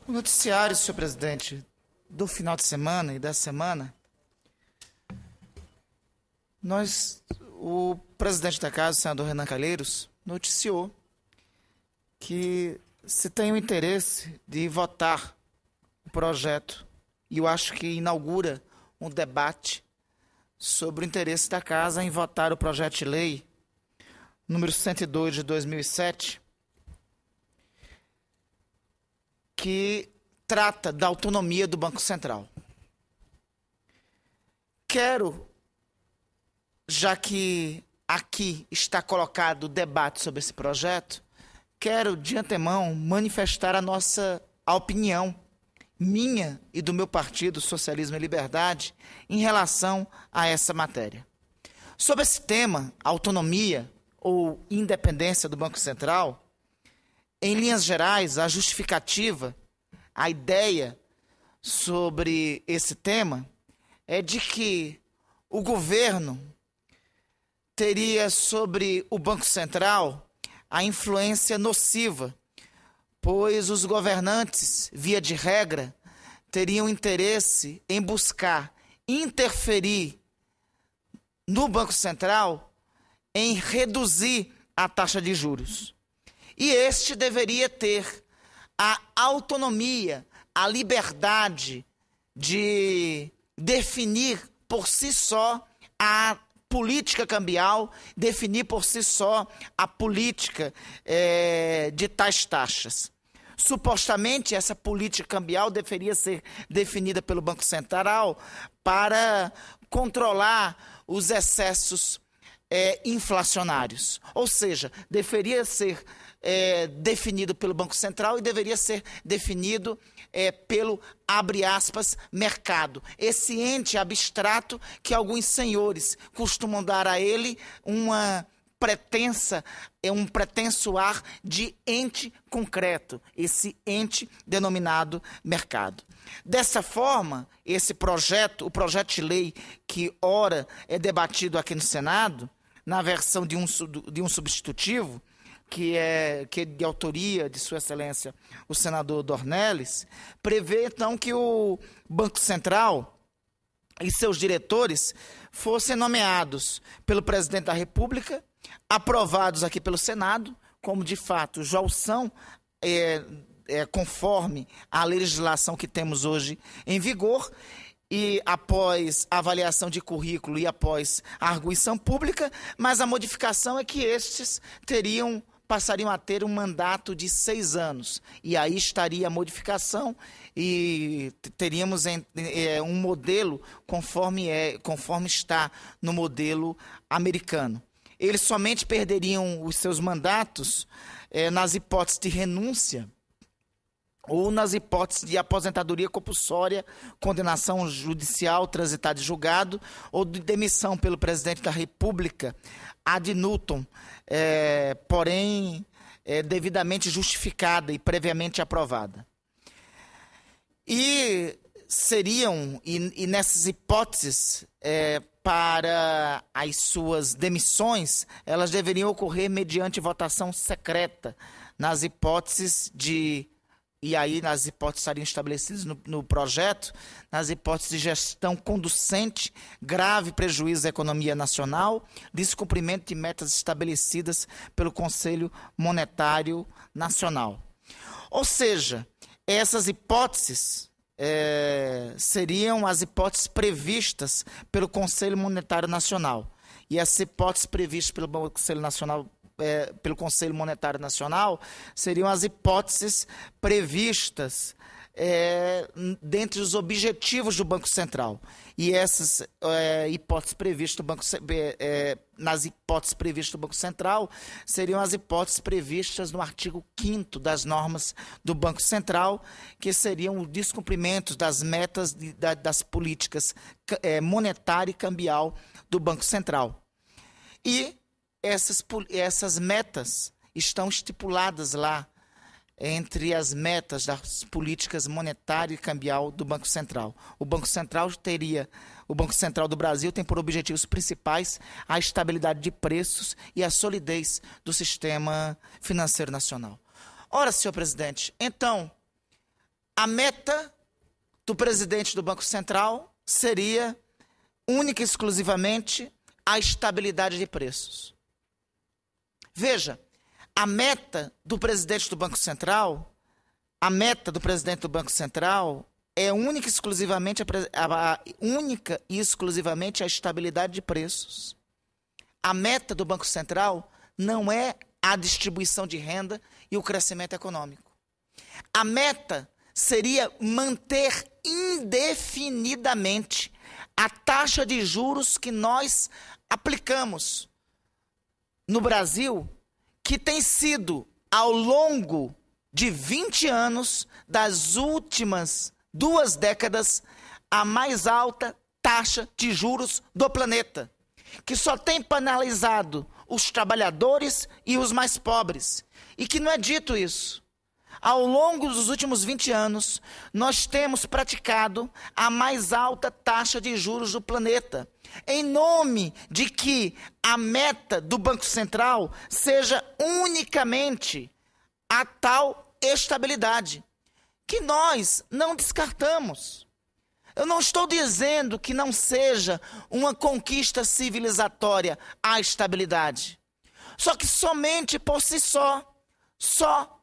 O noticiário, senhor presidente, do final de semana e da semana, o presidente da casa, o senador Renan Calheiros, noticiou que se tem o interesse de votar o projeto, e eu acho que inaugura um debate sobre o interesse da casa em votar o projeto de lei número 102 de 2007, que trata da autonomia do Banco Central. Quero, já que aqui está colocado o debate sobre esse projeto, quero de antemão manifestar a opinião minha e do meu partido, Socialismo e Liberdade, em relação a essa matéria. Sobre esse tema, autonomia ou independência do Banco Central, em linhas gerais, a justificativa, a ideia sobre esse tema é de que o governo teria sobre o Banco Central a influência nociva, pois os governantes, via de regra, teriam interesse em buscar interferir no Banco Central em reduzir a taxa de juros. E este deveria ter a autonomia, a liberdade de definir por si só a política cambial, definir por si só a política de tais taxas. Supostamente, essa política cambial deveria ser definida pelo Banco Central para controlar os excessos inflacionários. Ou seja, deveria ser definido pelo Banco Central e deveria ser definido pelo, abre aspas, mercado. Esse ente abstrato que alguns senhores costumam dar a ele um pretenso ar de ente concreto, esse ente denominado mercado. Dessa forma, esse projeto, o projeto de lei que ora é debatido aqui no Senado, na versão de um substitutivo, que é de autoria de Sua Excelência o senador Dornelles, prevê então que o Banco Central e seus diretores fossem nomeados pelo presidente da República, aprovados aqui pelo Senado, como de fato já o são, conforme a legislação que temos hoje em vigor, e após avaliação de currículo e após a arguição pública, mas a modificação é que estes passariam a ter um mandato de 6 anos. E aí estaria a modificação e teríamos um modelo conforme está no modelo americano. Eles somente perderiam os seus mandatos nas hipóteses de renúncia ou nas hipóteses de aposentadoria compulsória, condenação judicial transitada de julgado ou de demissão pelo presidente da República ad nutum, porém devidamente justificada e previamente aprovada. E nessas hipóteses, para as suas demissões, elas deveriam ocorrer mediante votação secreta, nas hipóteses estariam estabelecidas no projeto, nas hipóteses de gestão conducente, grave prejuízo à economia nacional, descumprimento de metas estabelecidas pelo Conselho Monetário Nacional. Ou seja, essas hipóteses seriam as hipóteses previstas pelo Conselho Monetário Nacional. E essas hipóteses previstas pelo Conselho Monetário Nacional seriam as hipóteses previstas dentre os objetivos do Banco Central. E essas hipóteses previstas nas hipóteses previstas do Banco Central seriam as hipóteses previstas no artigo 5º das normas do Banco Central, que seriam o descumprimento das metas das políticas monetária e cambial do Banco Central. E essas metas estão estipuladas lá entre as metas das políticas monetária e cambial do Banco Central. O Banco Central do Brasil tem por objetivos principais a estabilidade de preços e a solidez do sistema financeiro nacional. Ora, senhor presidente, então, a meta do presidente do Banco Central seria única e exclusivamente a estabilidade de preços. Veja, a meta do presidente do Banco Central é única e exclusivamente a estabilidade de preços. A meta do Banco Central não é a distribuição de renda e o crescimento econômico. A meta seria manter indefinidamente a taxa de juros que nós aplicamos no Brasil, que tem sido, ao longo de 20 anos, das últimas 2 décadas, a mais alta taxa de juros do planeta, que só tem penalizado os trabalhadores e os mais pobres. E que não é dito isso. Ao longo dos últimos 20 anos, nós temos praticado a mais alta taxa de juros do planeta, em nome de que a meta do Banco Central seja unicamente a tal estabilidade, que nós não descartamos. Eu não estou dizendo que não seja uma conquista civilizatória a estabilidade. Só que somente por si só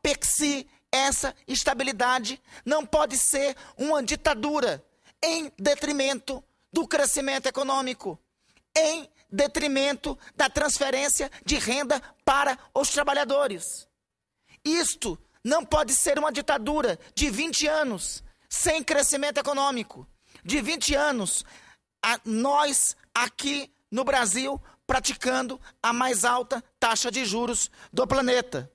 per si, essa estabilidade não pode ser uma ditadura em detrimento do crescimento econômico, em detrimento da transferência de renda para os trabalhadores. Isto não pode ser uma ditadura de 20 anos sem crescimento econômico, de 20 anos nós aqui no Brasil praticando a mais alta taxa de juros do planeta.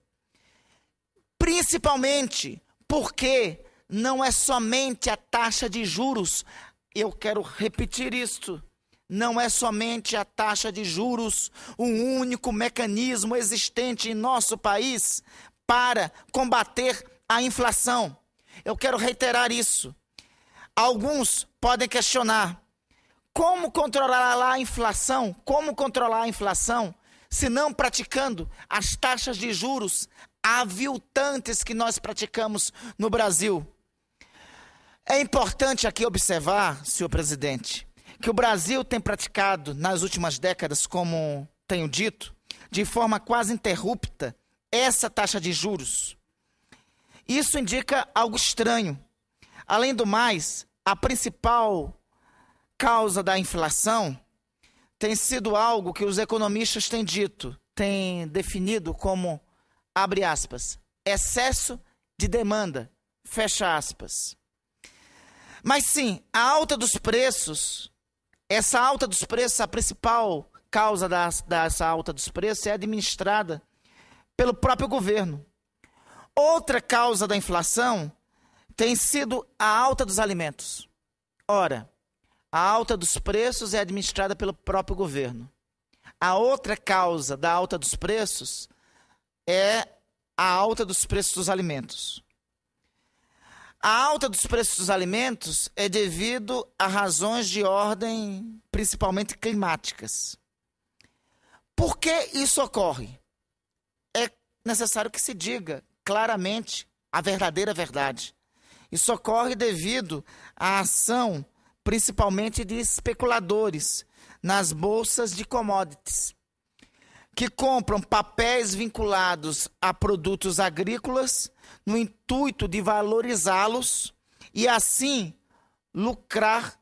Principalmente porque não é somente a taxa de juros, eu quero repetir isto, não é somente a taxa de juros o único mecanismo existente em nosso país para combater a inflação. Eu quero reiterar isso. Alguns podem questionar, como controlar a inflação? Como controlar a inflação se não praticando as taxas de juros aviltantes que nós praticamos no Brasil? É importante aqui observar, senhor presidente, que o Brasil tem praticado nas últimas décadas, como tenho dito, de forma quase ininterrupta, essa taxa de juros. Isso indica algo estranho. Além do mais, a principal causa da inflação tem sido algo que os economistas têm dito, têm definido como, abre aspas, excesso de demanda, fecha aspas. Mas sim, a alta dos preços, essa alta dos preços, a principal causa dessa alta dos preços é administrada pelo próprio governo. Outra causa da inflação tem sido a alta dos alimentos. Ora, a alta dos preços é administrada pelo próprio governo. A outra causa da alta dos preços é a alta dos preços dos alimentos. A alta dos preços dos alimentos é devido a razões de ordem principalmente climáticas. Por que isso ocorre? É necessário que se diga claramente a verdadeira verdade. Isso ocorre devido à ação principalmente de especuladores nas bolsas de commodities, que compram papéis vinculados a produtos agrícolas no intuito de valorizá-los e assim lucrar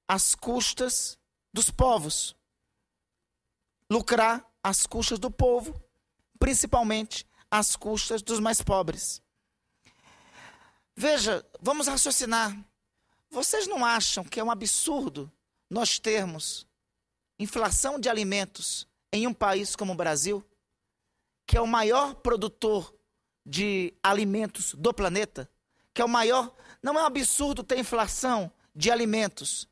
às custas dos povos. Lucrar às custas do povo, principalmente às custas dos mais pobres. Veja, vamos raciocinar. Vocês não acham que é um absurdo nós termos inflação de alimentos em um país como o Brasil, que é o maior produtor de alimentos do planeta, que é o maior... Não é um absurdo ter inflação de alimentos,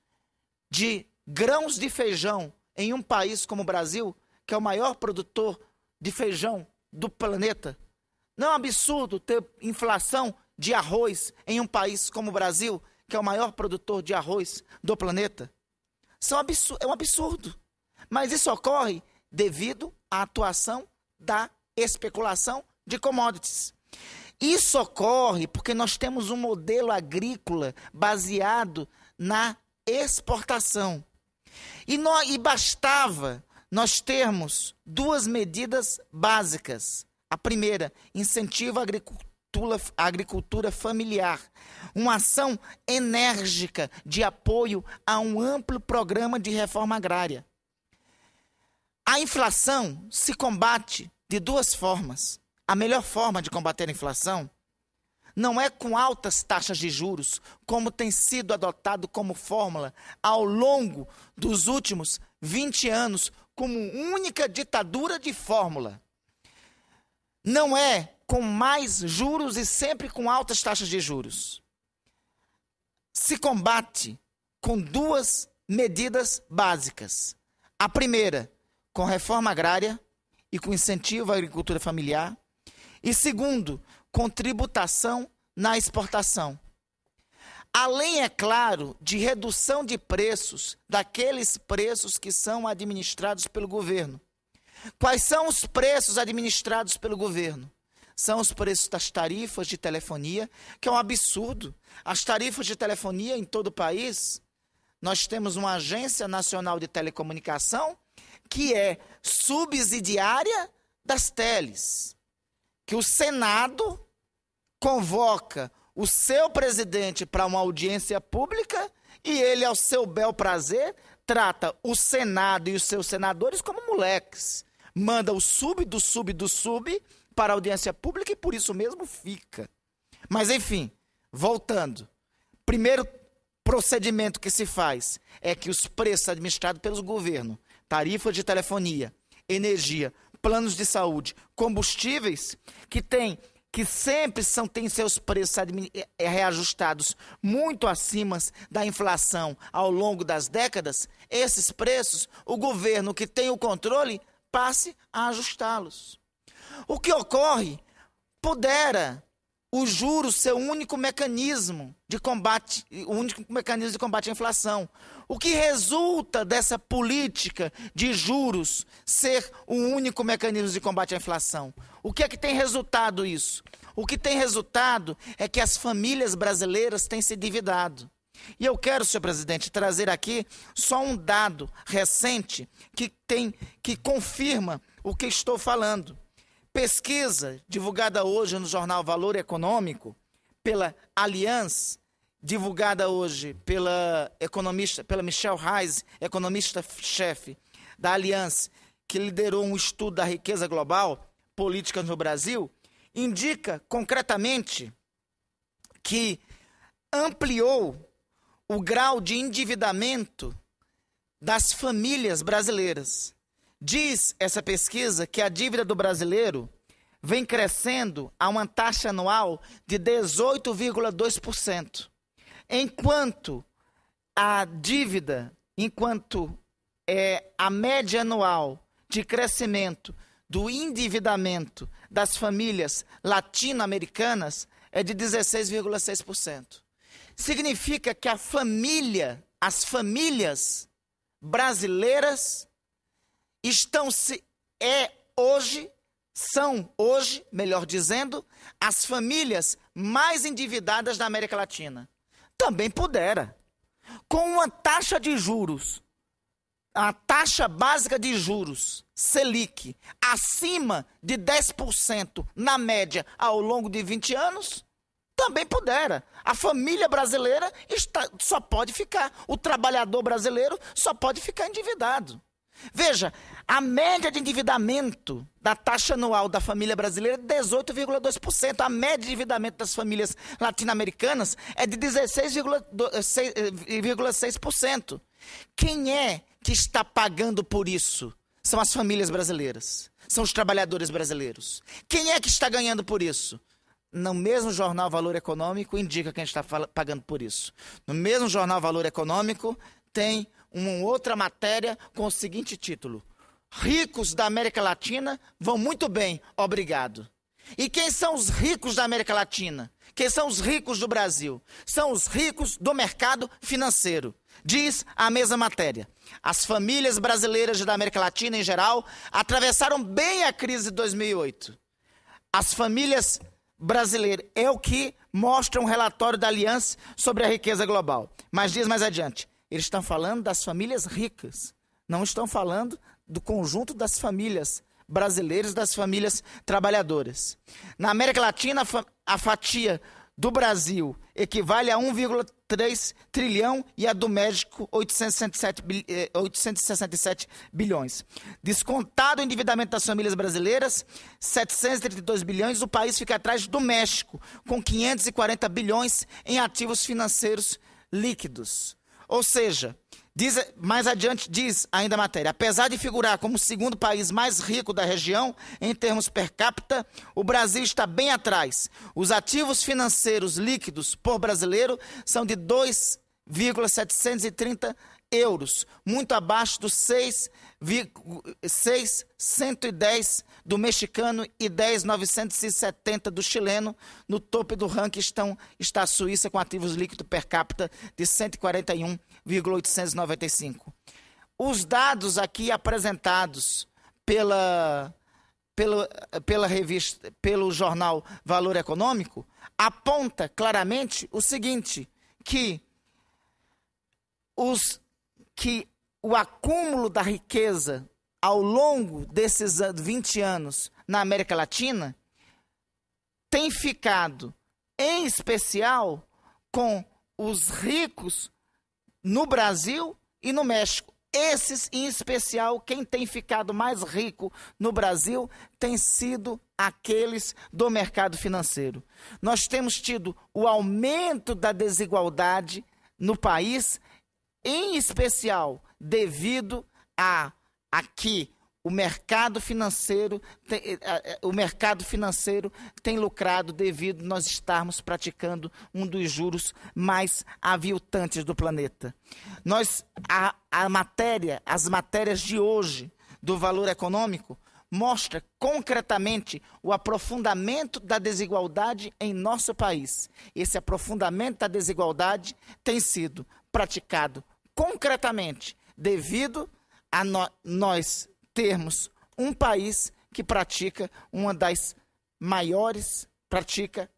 de grãos de feijão em um país como o Brasil, que é o maior produtor de feijão do planeta? Não é um absurdo ter inflação de arroz em um país como o Brasil, que é o maior produtor de arroz do planeta? É um absurdo. Mas isso ocorre devido à atuação da especulação de commodities. Isso ocorre porque nós temos um modelo agrícola baseado na exportação. E bastava nós termos duas medidas básicas. A primeira, incentivo à agricultura familiar. Uma ação enérgica de apoio a um amplo programa de reforma agrária. A inflação se combate de duas formas. A melhor forma de combater a inflação não é com altas taxas de juros, como tem sido adotado como fórmula ao longo dos últimos 20 anos, como única ditadura de fórmula. Não é com mais juros e sempre com altas taxas de juros. Se combate com duas medidas básicas. A primeira, com reforma agrária e com incentivo à agricultura familiar. E segundo, com tributação na exportação. Além, é claro, de redução de preços, daqueles preços que são administrados pelo governo. Quais são os preços administrados pelo governo? São os preços das tarifas de telefonia, que é um absurdo. As tarifas de telefonia em todo o país, nós temos uma Agência Nacional de Telecomunicação, que é subsidiária das teles, que o Senado convoca o seu presidente para uma audiência pública e ele, ao seu bel prazer, trata o Senado e os seus senadores como moleques. Manda o sub do sub do sub para a audiência pública e por isso mesmo fica. Mas, enfim, voltando. Primeiro procedimento que se faz é que os preços administrados pelos governos, tarifas de telefonia, energia, planos de saúde, combustíveis, que sempre têm seus preços reajustados muito acima da inflação ao longo das décadas, esses preços, o governo que tem o controle, passe a ajustá-los. O que ocorre? Pudera o juros ser o único mecanismo de combate, à inflação. O que resulta dessa política de juros ser o único mecanismo de combate à inflação? O que é que tem resultado isso? O que tem resultado é que as famílias brasileiras têm se endividado. E eu quero, senhor presidente, trazer aqui só um dado recente que confirma o que estou falando. Pesquisa divulgada hoje no jornal Valor Econômico pela Allianz, divulgada hoje pela Michelle Reis, economista-chefe da Allianz, que liderou um estudo da riqueza global, políticas no Brasil, indica concretamente que ampliou o grau de endividamento das famílias brasileiras. Diz essa pesquisa que a dívida do brasileiro vem crescendo a uma taxa anual de 18,2%, enquanto a média anual de crescimento do endividamento das famílias latino-americanas é de 16,6%. Significa que as famílias brasileiras são hoje, melhor dizendo, as famílias mais endividadas da América Latina. Também pudera. Com uma taxa de juros, a taxa básica de juros, Selic, acima de 10% na média ao longo de 20 anos, também pudera. A família brasileira só pode ficar, o trabalhador brasileiro só pode ficar endividado. Veja, a média de endividamento da taxa anual da família brasileira é 18,2%. A média de endividamento das famílias latino-americanas é de 16,6%. Quem é que está pagando por isso? São as famílias brasileiras. São os trabalhadores brasileiros. Quem é que está ganhando por isso? No mesmo jornal Valor Econômico indica quem está pagando por isso. No mesmo jornal Valor Econômico tem uma outra matéria com o seguinte título: ricos da América Latina vão muito bem, obrigado. E quem são os ricos da América Latina? Quem são os ricos do Brasil? São os ricos do mercado financeiro. Diz a mesma matéria: as famílias brasileiras da América Latina em geral atravessaram bem a crise de 2008. As famílias brasileiro. É o que mostra um relatório da Aliança sobre a riqueza global. Mas diz mais adiante, eles estão falando das famílias ricas, não estão falando do conjunto das famílias brasileiras, das famílias trabalhadoras. Na América Latina, a fatia do Brasil equivale a 1,3 trilhão e a do México 867 bilhões. Descontado o endividamento das famílias brasileiras, 732 bilhões, o país fica atrás do México, com 540 bilhões em ativos financeiros líquidos. Ou seja, mais adiante diz ainda a matéria, apesar de figurar como o segundo país mais rico da região, em termos per capita, o Brasil está bem atrás. Os ativos financeiros líquidos por brasileiro são de 2,730 euros, muito abaixo dos 6,110 do mexicano e 10,970 do chileno. No topo do ranking está a Suíça, com ativos líquidos per capita de 141,895. Os dados aqui apresentados pela revista, pelo jornal Valor Econômico, aponta claramente o seguinte, que o acúmulo da riqueza ao longo desses 20 anos na América Latina tem ficado, em especial, com os ricos no Brasil e no México. Esses, em especial, quem tem ficado mais rico no Brasil tem sido aqueles do mercado financeiro. Nós temos tido o aumento da desigualdade no país, em especial devido a que o mercado financeiro tem lucrado devido a nós estarmos praticando um dos juros mais aviltantes do planeta. As matérias de hoje do Valor Econômico mostra concretamente o aprofundamento da desigualdade em nosso país. Esse aprofundamento da desigualdade tem sido praticado concretamente devido a nós termos um país que pratica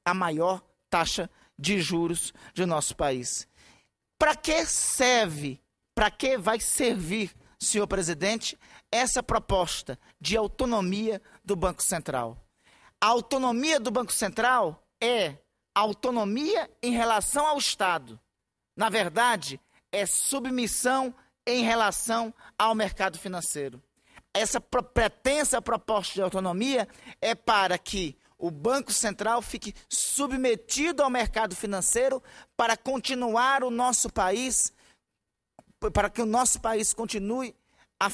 a maior taxa de juros do nosso país. Para que vai servir, senhor presidente, essa proposta de autonomia do Banco Central? A autonomia do Banco Central é autonomia em relação ao Estado. Na verdade, é submissão em relação ao mercado financeiro. Essa pretensa proposta de autonomia é para que o Banco Central fique submetido ao mercado financeiro para continuar para que o nosso país continue a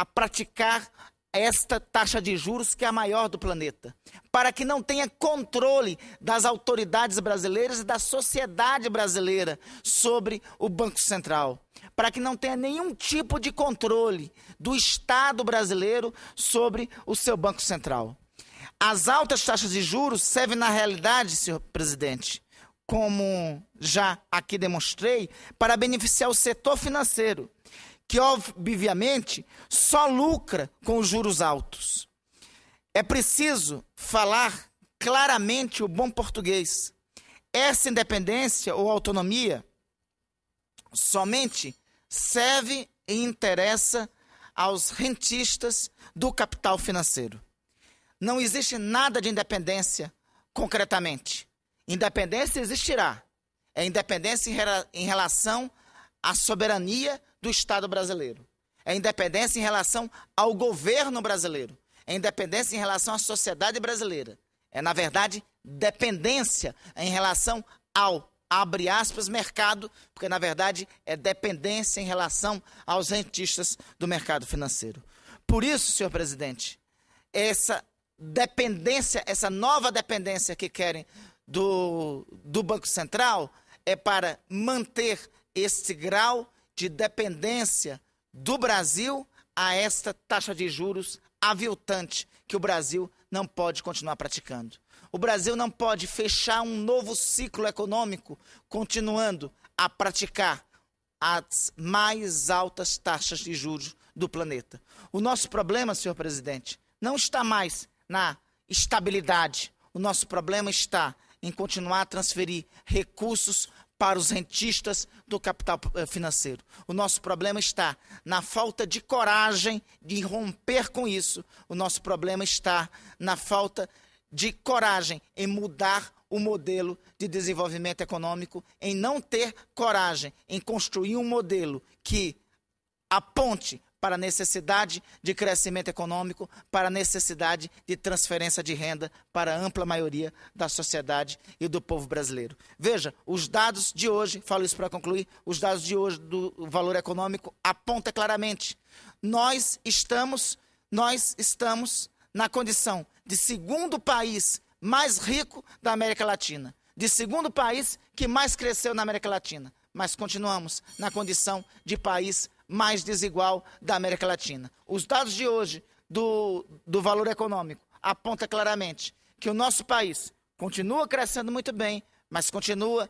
praticar esta taxa de juros que é a maior do planeta, para que não tenha controle das autoridades brasileiras e da sociedade brasileira sobre o Banco Central, para que não tenha nenhum tipo de controle do Estado brasileiro sobre o seu Banco Central. As altas taxas de juros servem na realidade, senhor presidente, como já aqui demonstrei, para beneficiar o setor financeiro, que obviamente só lucra com os juros altos. É preciso falar claramente o bom português. Essa independência ou autonomia somente serve e interessa aos rentistas do capital financeiro. Não existe nada de independência concretamente. Independência existirá. É independência em relação à soberania do Estado brasileiro. É independência em relação ao governo brasileiro. É independência em relação à sociedade brasileira. É, na verdade, dependência em relação ao, abre aspas, mercado, porque, na verdade, é dependência em relação aos rentistas do mercado financeiro. Por isso, senhor presidente, essa dependência, essa nova dependência que querem do Banco Central é para manter esse grau de dependência do Brasil a esta taxa de juros aviltante que o Brasil não pode continuar praticando. O Brasil não pode fechar um novo ciclo econômico continuando a praticar as mais altas taxas de juros do planeta. O nosso problema, senhor presidente, não está mais na estabilidade. O nosso problema está em continuar a transferir recursos para os rentistas do capital financeiro. O nosso problema está na falta de coragem de romper com isso. O nosso problema está na falta de coragem em mudar o modelo de desenvolvimento econômico, em não ter coragem em construir um modelo que aponte para a necessidade de crescimento econômico, para a necessidade de transferência de renda para a ampla maioria da sociedade e do povo brasileiro. Veja, os dados de hoje, falo isso para concluir, os dados de hoje do valor econômico apontam claramente. Nós estamos na condição de segundo país mais rico da América Latina, de segundo país que mais cresceu na América Latina, mas continuamos na condição de país mais desigual da América Latina. Os dados de hoje do valor econômico apontam claramente que o nosso país continua crescendo muito bem, mas continua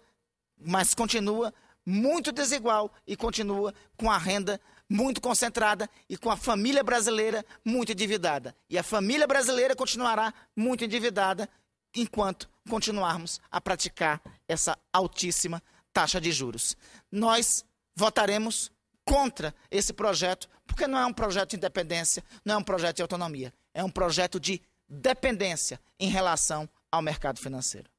muito desigual e continua com a renda muito concentrada e com a família brasileira muito endividada. E a família brasileira continuará muito endividada enquanto continuarmos a praticar essa altíssima taxa de juros. Nós votaremos contra esse projeto, porque não é um projeto de independência, não é um projeto de autonomia, é um projeto de dependência em relação ao mercado financeiro.